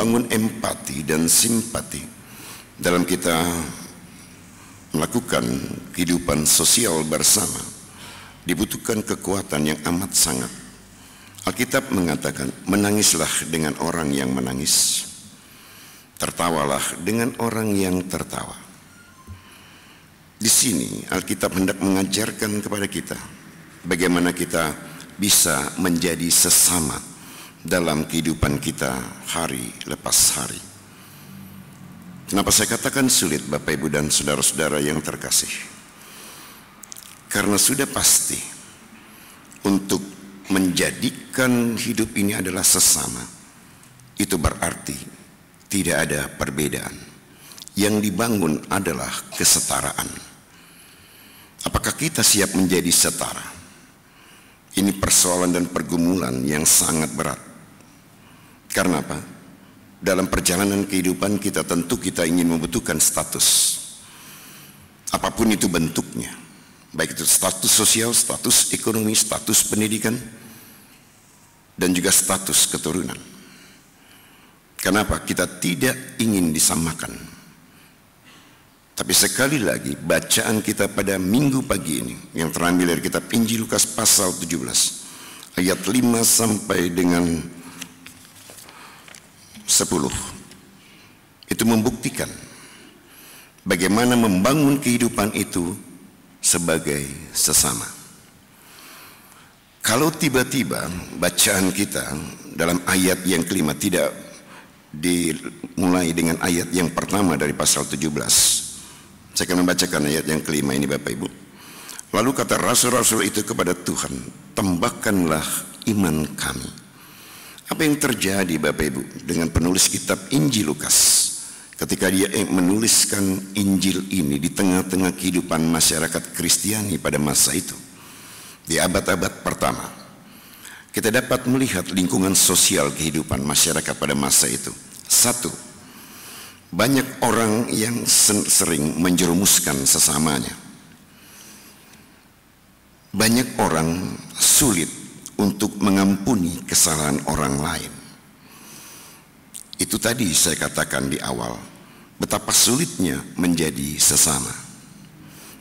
membangun empati dan simpati dalam kita melakukan kehidupan sosial bersama dibutuhkan kekuatan yang amat sangat. Alkitab mengatakan, menangislah dengan orang yang menangis, tertawalah dengan orang yang tertawa. Di sini Alkitab hendak mengajarkan kepada kita bagaimana kita bisa menjadi sesama dalam kehidupan kita hari lepas hari. Kenapa saya katakan sulit, Bapak Ibu dan saudara-saudara yang terkasih? Karena sudah pasti untuk menjadikan hidup ini adalah sesama, itu berarti tidak ada perbedaan. Yang dibangun adalah kesetaraan. Apakah kita siap menjadi setara? Ini persoalan dan pergumulan yang sangat berat. Karena apa? Dalam perjalanan kehidupan kita tentu kita ingin membutuhkan status. Apapun itu bentuknya. Baik itu status sosial, status ekonomi, status pendidikan, dan juga status keturunan. Kenapa? Kita tidak ingin disamakan. Tapi sekali lagi bacaan kita pada minggu pagi ini yang terambil dari kitab Injil Lukas pasal 17 ayat 5 sampai dengan 10 itu membuktikan bagaimana membangun kehidupan itu sebagai sesama. Kalau tiba-tiba bacaan kita dalam ayat yang kelima tidak dimulai dengan ayat yang pertama dari pasal 17, saya akan membacakan ayat yang kelima ini, Bapak Ibu. Lalu kata rasul-rasul itu kepada Tuhan, tambahkanlah iman kami. Apa yang terjadi, Bapak Ibu, dengan penulis kitab Injil Lukas ketika dia menuliskan Injil ini di tengah-tengah kehidupan masyarakat Kristiani pada masa itu, di abad-abad pertama? Kita dapat melihat lingkungan sosial kehidupan masyarakat pada masa itu. Satu, banyak orang yang sering menjerumuskan sesamanya. Banyak orang sulit untuk mengampuni kesalahan orang lain. Itu tadi saya katakan di awal, betapa sulitnya menjadi sesama.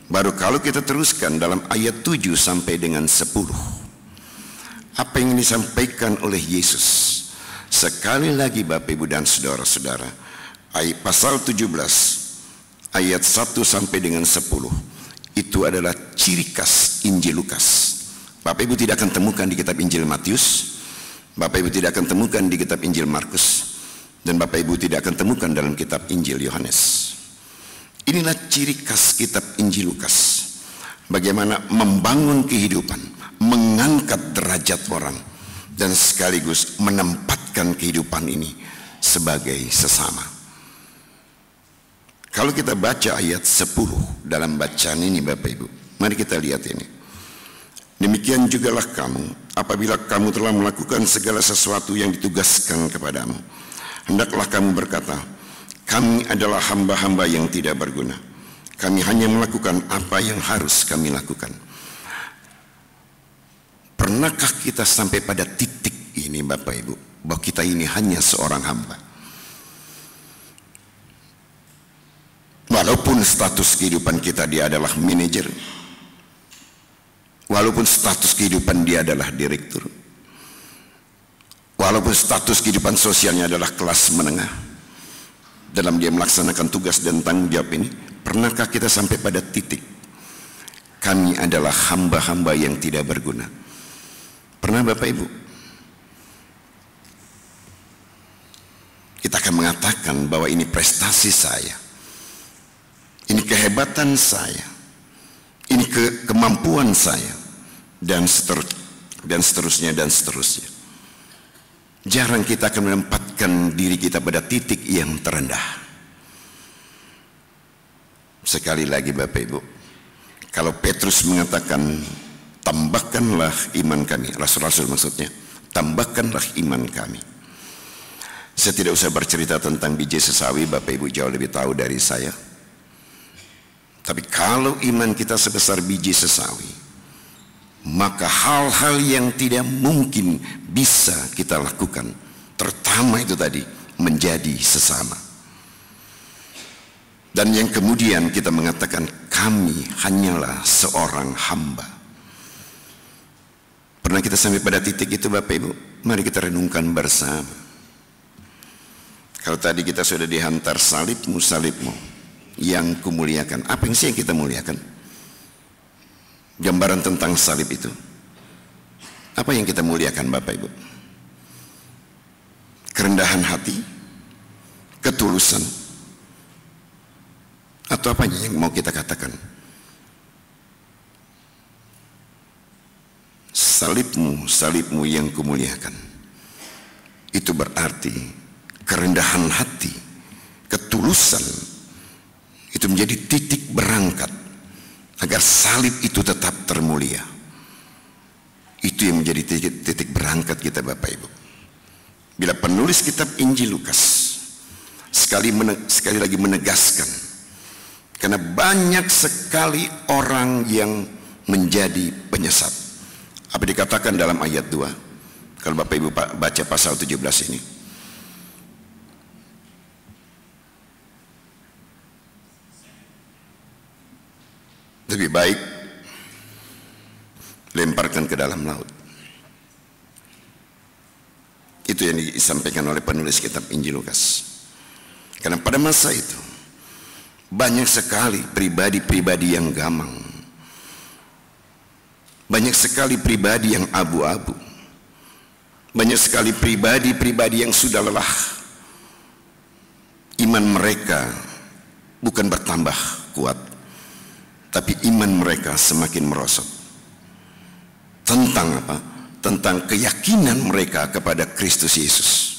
Baru kalau kita teruskan dalam ayat 7 sampai dengan 10, apa yang disampaikan oleh Yesus. Sekali lagi Bapak Ibu dan saudara-saudara, ayat pasal 17 ayat 1 sampai dengan 10 itu adalah ciri khas Injil Lukas. Bapak Ibu tidak akan temukan di kitab Injil Matius, Bapak Ibu tidak akan temukan di kitab Injil Markus, dan Bapak Ibu tidak akan temukan dalam kitab Injil Yohanes. Inilah ciri khas kitab Injil Lukas, bagaimana membangun kehidupan, mengangkat derajat orang, dan sekaligus menempatkan kehidupan ini sebagai sesama. Kalau kita baca ayat 10 dalam bacaan ini, Bapak Ibu, mari kita lihat ini. Demikian jugalah kamu, apabila kamu telah melakukan segala sesuatu yang ditugaskan kepadamu, hendaklah kamu berkata, kami adalah hamba-hamba yang tidak berguna. Kami hanya melakukan apa yang harus kami lakukan. Pernahkah kita sampai pada titik ini, Bapak Ibu, bahwa kita ini hanya seorang hamba? Walaupun status kehidupan kita dia adalah manajer, walaupun status kehidupan dia adalah direktur, walaupun status kehidupan sosialnya adalah kelas menengah, dalam dia melaksanakan tugas dan tanggung jawab ini, pernahkah kita sampai pada titik kami adalah hamba-hamba yang tidak berguna? Pernah, Bapak Ibu? Kita akan mengatakan bahwa ini prestasi saya, ini kehebatan saya, ini kemampuan saya, dan seterusnya. Jarang kita akan menempatkan diri kita pada titik yang terendah. Sekali lagi Bapak Ibu, kalau Petrus mengatakan tambahkanlah iman kami, rasul-rasul maksudnya, tambahkanlah iman kami. Saya tidak usah bercerita tentang biji sesawi, Bapak Ibu jauh lebih tahu dari saya. Tapi kalau iman kita sebesar biji sesawi, maka hal-hal yang tidak mungkin bisa kita lakukan, terutama itu tadi, menjadi sesama. Dan yang kemudian kita mengatakan kami hanyalah seorang hamba. Pernah kita sampai pada titik itu Bapak Ibu? Mari kita renungkan bersama. Kalau tadi kita sudah dihantar salibmu, salibmu yang kumuliakan. Apa yang sih yang kita muliakan? Gambaran tentang salib itu. Apa yang kita muliakan Bapak Ibu? Kerendahan hati, ketulusan, atau apa yang mau kita katakan? Salibmu, salibmu yang kumuliakan. Itu berarti kerendahan hati, ketulusan, itu menjadi titik berangkat agar salib itu tetap termulia. Itu yang menjadi titik berangkat kita Bapak Ibu. Bila penulis kitab Injil Lukas sekali lagi menegaskan, karena banyak sekali orang yang menjadi penyesat. Apa dikatakan dalam ayat 2? Kalau Bapak Ibu baca pasal 17 ini. Lebih baik lemparkan ke dalam laut. Itu yang disampaikan oleh penulis kitab Injil Lukas. Karena pada masa itu banyak sekali pribadi-pribadi yang gamang, banyak sekali pribadi yang abu-abu, banyak sekali pribadi-pribadi yang sudah lelah. Iman mereka bukan bertambah kuat, tapi iman mereka semakin merosot. Tentang apa? Tentang keyakinan mereka kepada Kristus Yesus.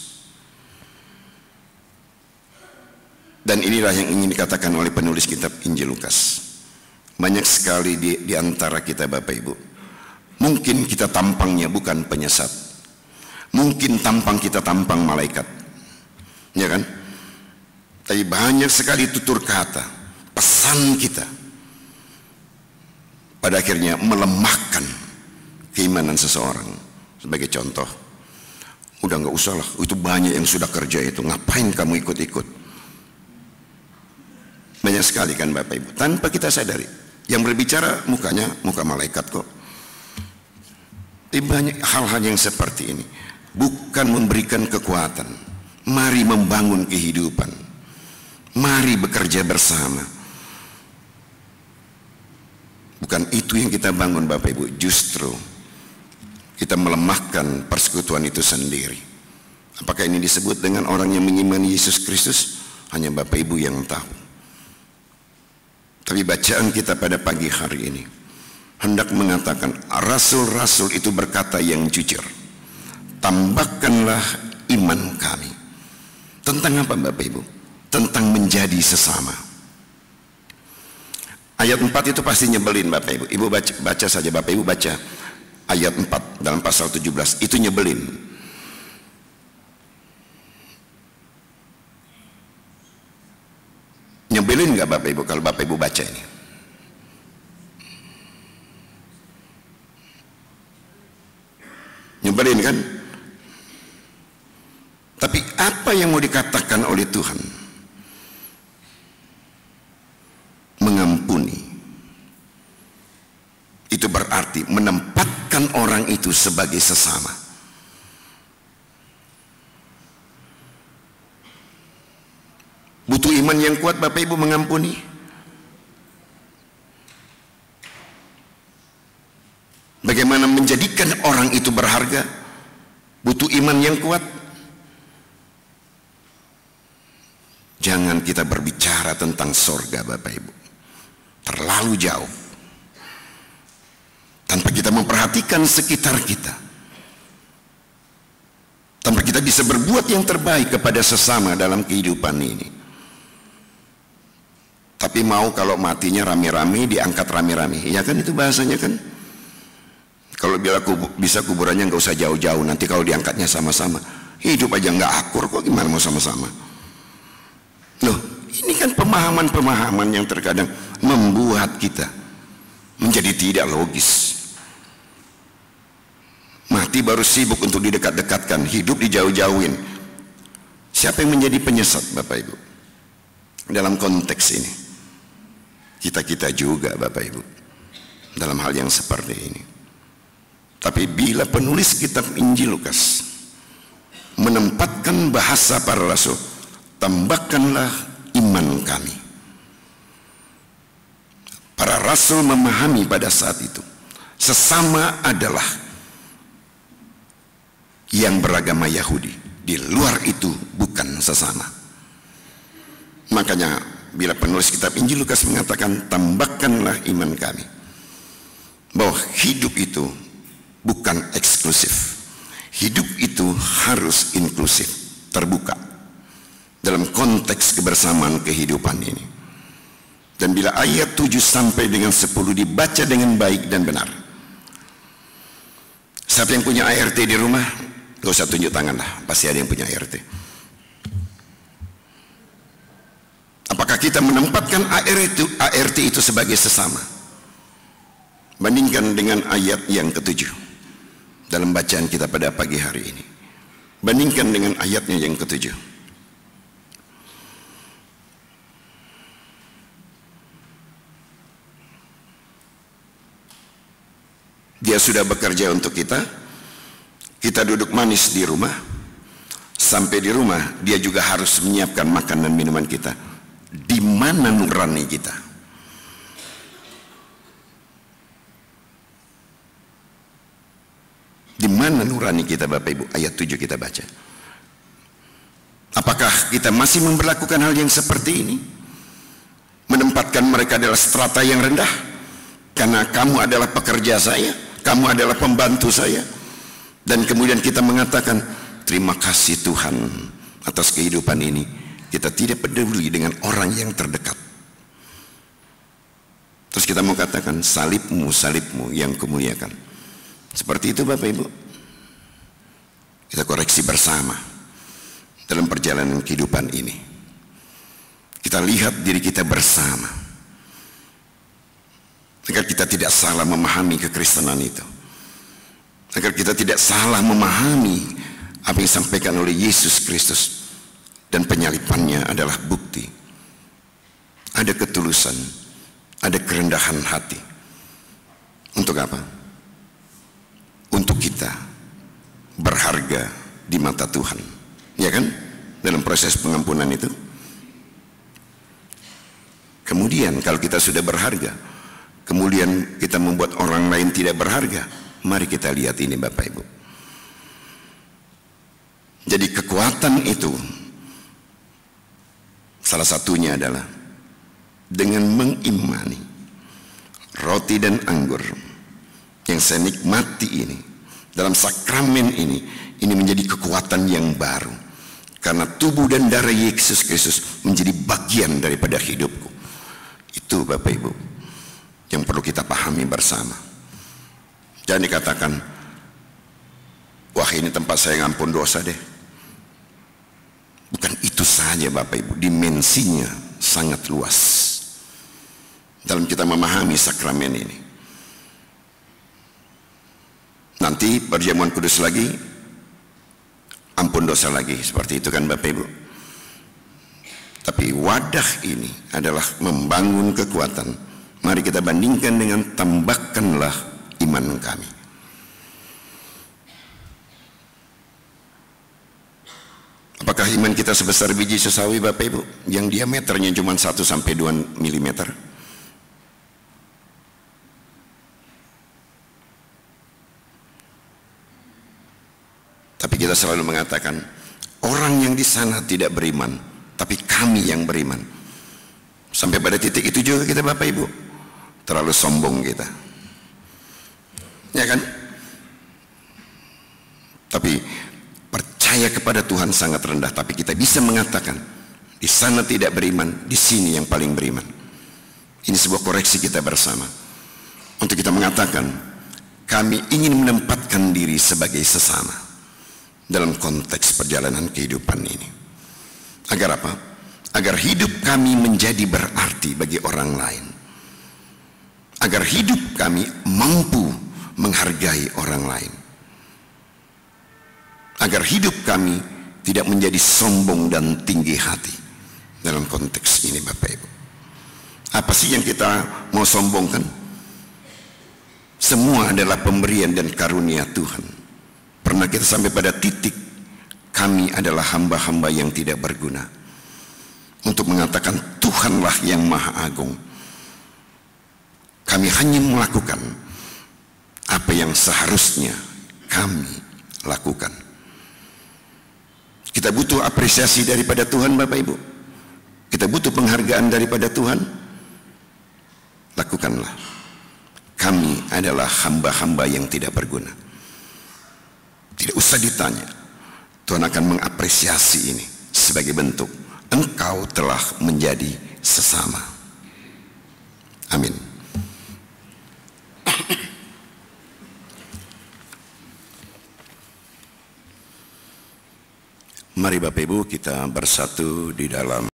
Dan inilah yang ingin dikatakan oleh penulis kitab Injil Lukas. Banyak sekali di antara kita Bapak Ibu, mungkin kita tampangnya bukan penyesat, mungkin tampang kita tampang malaikat, ya kan? Tapi banyak sekali tutur kata, pesan kita pada akhirnya melemahkan keimanan seseorang. Sebagai contoh, udah nggak usah lah, itu banyak yang sudah kerja itu, ngapain kamu ikut-ikut? Banyak sekali kan Bapak Ibu, tanpa kita sadari, yang berbicara mukanya muka malaikat kok. Tapi banyak hal-hal yang seperti ini bukan memberikan kekuatan. Mari membangun kehidupan, mari bekerja bersama. Bukan itu yang kita bangun Bapak Ibu, justru kita melemahkan persekutuan itu sendiri. Apakah ini disebut dengan orang yang mengimani Yesus Kristus? Hanya Bapak Ibu yang tahu. Tapi bacaan kita pada pagi hari ini hendak mengatakan rasul-rasul itu berkata yang jujur, tambahkanlah iman kami. Tentang apa Bapak Ibu? Tentang menjadi sesama. Ayat 4 itu pasti nyebelin Bapak Ibu. Ibu baca saja Bapak Ibu, baca ayat 4 dalam pasal 17, itu nyebelin. Nyebelin nggak Bapak Ibu kalau Bapak Ibu baca ini? Nyebelin kan? Tapi apa yang mau dikatakan oleh Tuhan? Mengampuni. Itu berarti menempatkan orang itu sebagai sesama. Butuh iman yang kuat Bapak Ibu mengampuni. Bagaimana menjadikan orang itu berharga? Butuh iman yang kuat. Jangan kita berbicara tentang sorga Bapak Ibu, terlalu jauh, tanpa kita memperhatikan sekitar kita, tanpa kita bisa berbuat yang terbaik kepada sesama dalam kehidupan ini. Tapi mau kalau matinya rame-rame, diangkat rame-rame, ya kan itu bahasanya kan. Kalau bila bisa kuburannya nggak usah jauh-jauh, nanti kalau diangkatnya sama-sama. Hidup aja nggak akur kok, gimana mau sama-sama? Loh, ini kan pemahaman-pemahaman yang terkadang membuat kita menjadi tidak logis. Mati baru sibuk untuk didekat-dekatkan, hidup dijauh-jauhin. Siapa yang menjadi penyesat, Bapak Ibu? Dalam konteks ini, kita juga, Bapak Ibu, dalam hal yang seperti ini. Tapi bila penulis kitab Injil Lukas menempatkan bahasa para rasul, tambahkanlah iman kami. Para rasul memahami pada saat itu, sesama adalah yang beragama Yahudi. Di luar itu bukan sesama. Makanya bila penulis kitab Injil Lukas mengatakan tambahkanlah iman kami, bahwa hidup itu bukan eksklusif. Hidup itu harus inklusif, terbuka dalam konteks kebersamaan kehidupan ini. Dan bila ayat 7 sampai dengan 10 dibaca dengan baik dan benar, siapa yang punya ART di rumah? Gak usah tunjuk tangan lah, pasti ada yang punya ART. Apakah kita menempatkan ART itu sebagai sesama? Bandingkan dengan ayat yang ke-7 dalam bacaan kita pada pagi hari ini. Bandingkan dengan ayatnya yang ke-7. Dia sudah bekerja untuk kita. Kita duduk manis di rumah. Sampai di rumah dia juga harus menyiapkan makan dan minuman kita. Di mana nurani kita? Di mana nurani kita, Bapak Ibu? Ayat 7 kita baca. Apakah kita masih memperlakukan hal yang seperti ini? Menempatkan mereka adalah strata yang rendah? Karena kamu adalah pekerja saya, kamu adalah pembantu saya. Dan kemudian kita mengatakan, terima kasih Tuhan atas kehidupan ini. Kita tidak peduli dengan orang yang terdekat. Terus kita mau katakan, salibmu, salibmu yang kumuliakan. Seperti itu Bapak Ibu. Kita koreksi bersama dalam perjalanan kehidupan ini. Kita lihat diri kita bersama, agar kita tidak salah memahami kekristenan itu, agar kita tidak salah memahami apa yang disampaikan oleh Yesus Kristus. Dan penyalipannya adalah bukti ada ketulusan, ada kerendahan hati. Untuk apa? Untuk kita berharga di mata Tuhan, ya kan? Dalam proses pengampunan itu. Kemudian kalau kita sudah berharga, kemudian kita membuat orang lain tidak berharga, mari kita lihat ini Bapak Ibu. Jadi kekuatan itu salah satunya adalah dengan mengimani roti dan anggur yang saya nikmati ini, dalam sakramen ini menjadi kekuatan yang baru. Karena tubuh dan darah Yesus Kristus menjadi bagian daripada hidupku. Itu Bapak Ibu yang perlu kita pahami bersama. Jangan dikatakan, wah ini tempat saya ngampun dosa deh. Bukan itu saja Bapak Ibu, dimensinya sangat luas dalam kita memahami sakramen ini. Nanti perjamuan kudus lagi, ampun dosa lagi, seperti itu kan Bapak Ibu. Tapi wadah ini adalah membangun kekuatan. Mari kita bandingkan dengan tambahkanlah iman kami. Apakah iman kita sebesar biji sesawi Bapak Ibu, yang diameternya cuma 1 sampai 2 mm? Tapi kita selalu mengatakan, orang yang di sana tidak beriman, tapi kami yang beriman. Sampai pada titik itu juga kita Bapak Ibu, terlalu sombong kita, ya kan? Tapi percaya kepada Tuhan sangat rendah. Tapi kita bisa mengatakan, di sana tidak beriman, di sini yang paling beriman. Ini sebuah koreksi kita bersama, untuk kita mengatakan, kami ingin menempatkan diri sebagai sesama dalam konteks perjalanan kehidupan ini. Agar apa? Agar hidup kami menjadi berarti bagi orang lain. Agar hidup kami mampu menghargai orang lain. Agar hidup kami tidak menjadi sombong dan tinggi hati. Dalam konteks ini Bapak Ibu, apa sih yang kita mau sombongkan? Semua adalah pemberian dan karunia Tuhan. Pernah kita sampai pada titik kami adalah hamba-hamba yang tidak berguna untuk mengatakan Tuhanlah yang Maha Agung. Kami hanya melakukan apa yang seharusnya kami lakukan. Kita butuh apresiasi daripada Tuhan Bapak Ibu. Kita butuh penghargaan daripada Tuhan. Lakukanlah. Kami adalah hamba-hamba yang tidak berguna. Tidak usah ditanya. Tuhan akan mengapresiasi ini sebagai bentuk engkau telah menjadi sesama. Amin. Mari Bapak Ibu kita bersatu di dalam